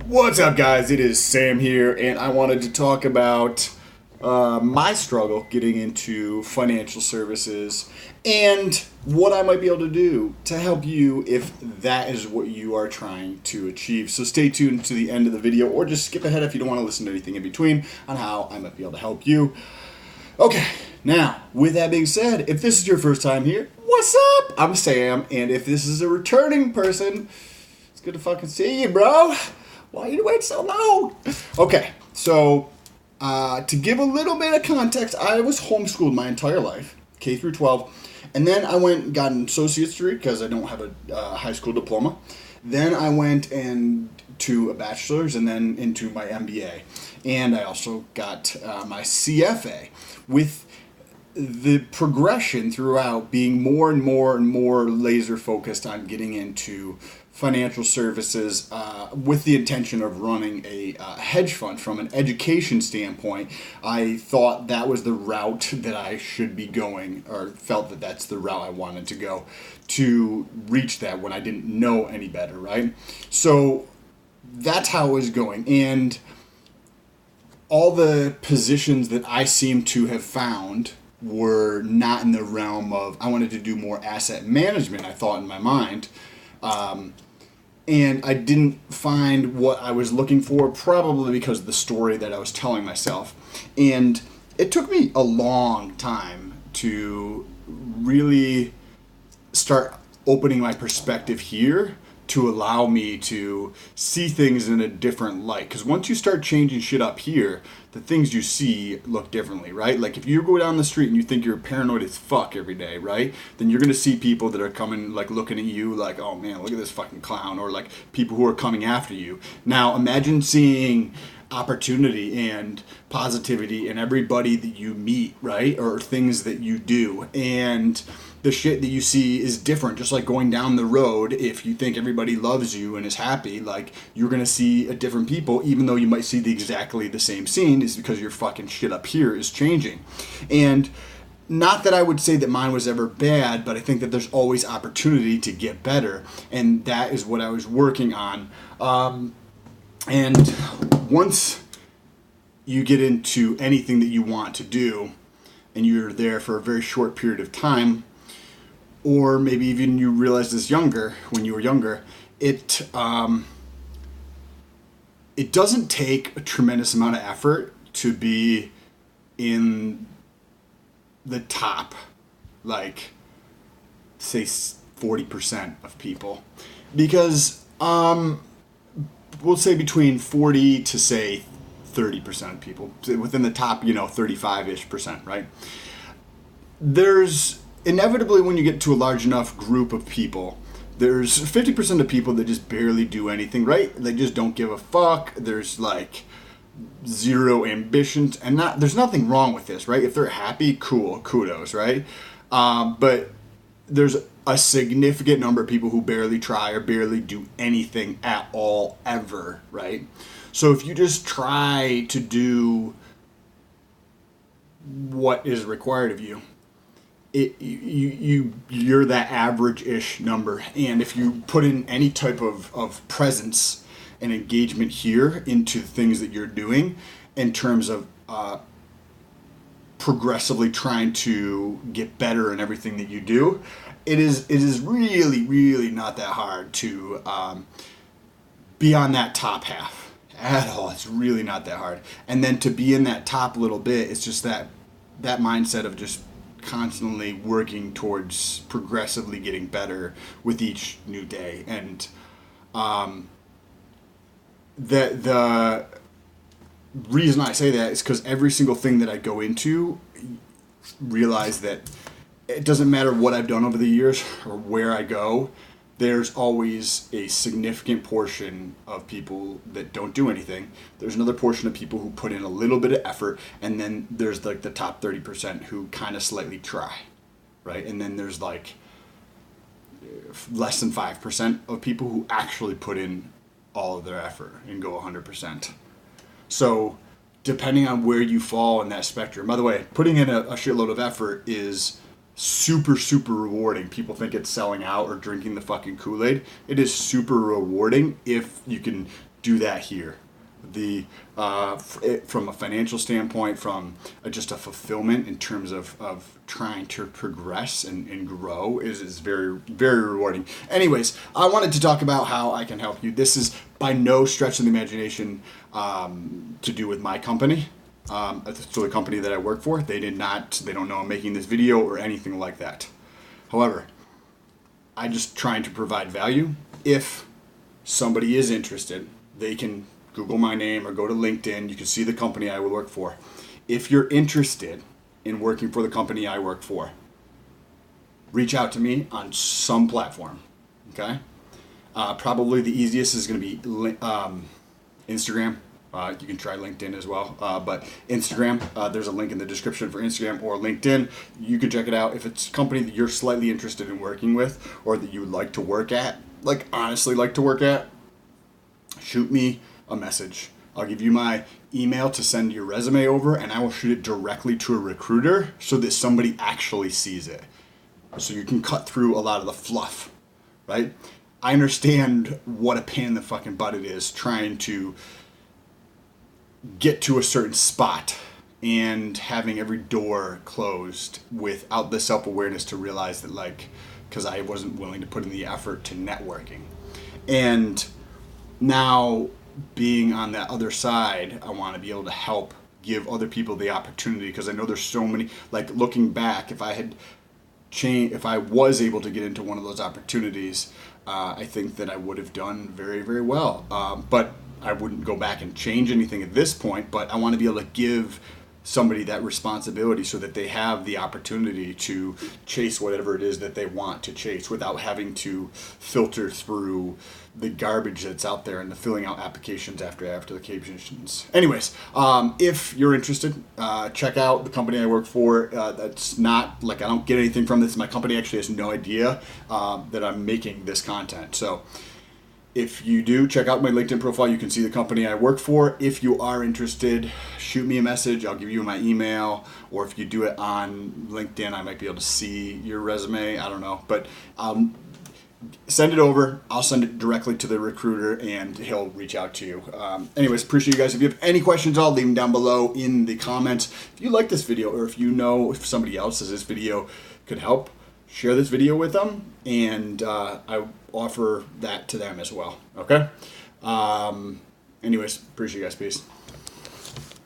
What's up, guys? It is Sam here, and I wanted to talk about my struggle getting into financial services and what I might be able to do to help you if that is what you are trying to achieve. So stay tuned to the end of the video, or just skip ahead if you don't want to listen to anything in between on how I might be able to help you. Okay, now, with that being said, if this is your first time here, what's up? I'm Sam, and if this is a returning person, it's good to fucking see you, bro. Why you wait so long? Okay, so to give a little bit of context, I was homeschooled my entire life, K through 12, and then I went and got an associate's degree because I don't have a high school diploma. Then I went and to a bachelor's and then into my MBA, and I also got my CFA with the progression throughout being more and more and more laser focused on getting into financial services with the intention of running a hedge fund. From an education standpoint, I thought that was the route that I should be going, or felt that that's the route I wanted to go to reach that when I didn't know any better, right? So that's how it was going. And all the positions that I seem to have found were not in the realm of, I wanted to do more asset management, I thought in my mind. And I didn't find what I was looking for, probably because of the story that I was telling myself. And it took me a long time to really start opening my perspective here to allow me to see things in a different light. Because once you start changing shit up here, the things you see look differently, right? Like if you go down the street and you think you're paranoid as fuck every day, right? Then you're gonna see people that are coming, like looking at you like, oh man, look at this fucking clown, or like people who are coming after you. Now imagine seeing opportunity and positivity in everybody that you meet, right? Or things that you do. And the shit that you see is different. Just like going down the road, if you think everybody loves you and is happy, like you're gonna see a different people, even though you might see exactly the same scene, is because your fucking shit up here is changing. And not that I would say that mine was ever bad, but I think that there's always opportunity to get better, and that is what I was working on. And once you get into anything that you want to do, and you're there for a very short period of time, or maybe even you realized this when you were younger, it doesn't take a tremendous amount of effort to be in the top, like, say 40% of people. Because, we'll say between 40 to say 30% of people, within the top, 35-ish percent, right? There's inevitably, when you get to a large enough group of people, there's 50% of people that just barely do anything, right? They just don't give a fuck. There's like zero ambitions, and there's nothing wrong with this, right? If they're happy, cool, kudos, right? But there's a significant number of people who barely try or barely do anything at all, ever, right? So if you just try to do what is required of you, you're that average-ish number. And if you put in any type of presence and engagement here into things that you're doing in terms of progressively trying to get better in everything that you do, it is really, really not that hard to be on that top half at all. It's really not that hard. And then to be in that top little bit, it's just that mindset of just constantly working towards progressively getting better with each new day. And the reason I say that is because every single thing that I go into, realize that it doesn't matter what I've done over the years or where I go, there's always a significant portion of people that don't do anything. There's another portion of people who put in a little bit of effort, and then there's like the top 30% who kind of slightly try, right? And then there's like less than 5% of people who actually put in all of their effort and go 100%. So depending on where you fall in that spectrum, by the way, putting in a shitload of effort is super, super rewarding. People think it's selling out or drinking the fucking Kool-Aid. It is super rewarding if you can do that here. From a financial standpoint, from just a fulfillment in terms of trying to progress and grow is very, very rewarding. Anyways, I wanted to talk about how I can help you. This is by no stretch of the imagination to do with my company. So the company that I work for, they don't know I'm making this video or anything like that. However, I'm just trying to provide value. If somebody is interested, they can Google my name or go to LinkedIn. You can see the company I work for. If you're interested in working for the company I work for, reach out to me on some platform. Okay? Probably the easiest is going to be Instagram. You can try LinkedIn as well. But Instagram, there's a link in the description for Instagram or LinkedIn. You can check it out. If it's a company that you're slightly interested in working with or that you would like to work at, like honestly like to work at, shoot me a message. I'll give you my email to send your resume over, and I will shoot it directly to a recruiter so that somebody actually sees it. So you can cut through a lot of the fluff, right? I understand what a pain in the fucking butt it is trying to get to a certain spot and having every door closed without the self-awareness to realize that, like, because I wasn't willing to put in the effort to networking. And now, being on that other side, I want to be able to help give other people the opportunity, because I know there's so many, like looking back, if I was able to get into one of those opportunities, I think that I would have done very, very well. But I wouldn't go back and change anything at this point, but I want to be able to give somebody that responsibility so that they have the opportunity to chase whatever it is that they want to chase without having to filter through the garbage that's out there and the filling out applications after applications. Anyways, if you're interested, check out the company I work for. That's not like I don't get anything from this. My company actually has no idea that I'm making this content. So if you do, check out my LinkedIn profile. You can see the company I work for. If you are interested, shoot me a message. I'll give you my email. Or if you do it on LinkedIn, I might be able to see your resume. I don't know. But send it over. I'll send it directly to the recruiter, and he'll reach out to you. Anyways, appreciate you guys. If you have any questions, I'll leave them down below in the comments. If you like this video, or if you know if somebody else says this video could help, share this video with them, and I offer that to them as well. Okay? Anyways, appreciate you guys. Peace.